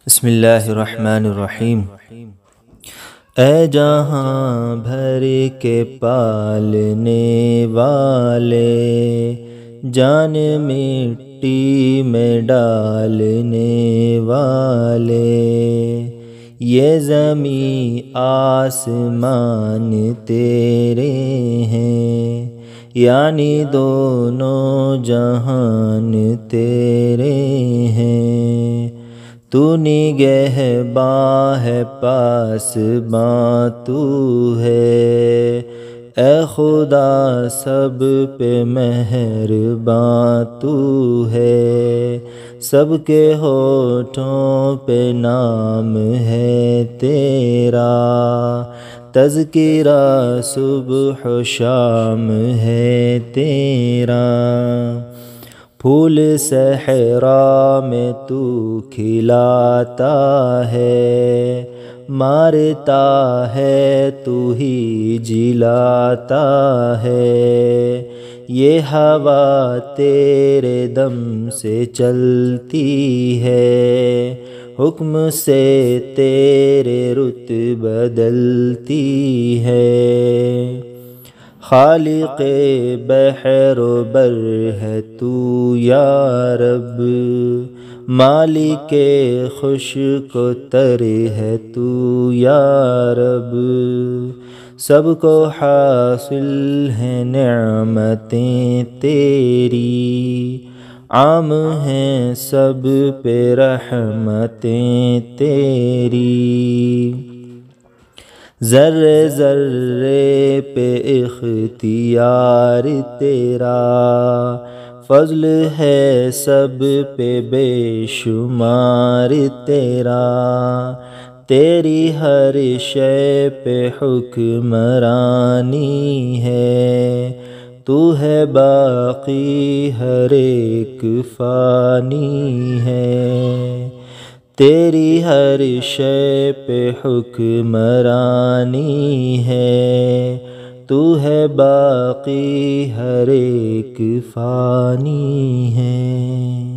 بسم اللہ الرحمن الرحیم۔ اے جہاں بھر کے پالنے والے، جان مٹی میں ڈالنے والے، یہ زمین آسمان تیرے ہیں، یعنی دونوں جہان تیرے ہیں۔ تو نگہباں ہے، پاسباں تو ہے، اے خدا سب پہ مہرباں تو ہے۔ سب کے ہونٹوں پہ نام ہے تیرا، تذکرہ صبح و شام ہے تیرا۔ پھول صحرا میں تو کھلاتا ہے، مارتا ہے تو ہی جلاتا ہے۔ یہ ہوا تیرے دم سے چلتی ہے، حکم سے تیرے رت بدلتی ہے۔ خالق بحر و بر ہے تو یا رب، مالک خشک و تر ہے تو یا رب۔ سب کو حاصل ہیں نعمتیں تیری، عام ہیں سب پہ رحمتیں تیری۔ ذرے ذرے پہ اختیار تیرا، فضل ہے سب پہ بے شمار تیرا۔ تیری ہر شے پہ حکمرانی ہے، تو ہے باقی ہر ایک فانی ہے۔ تیری ہر شے پہ حکمرانی ہے، تو ہے باقی ہر ایک فانی ہے۔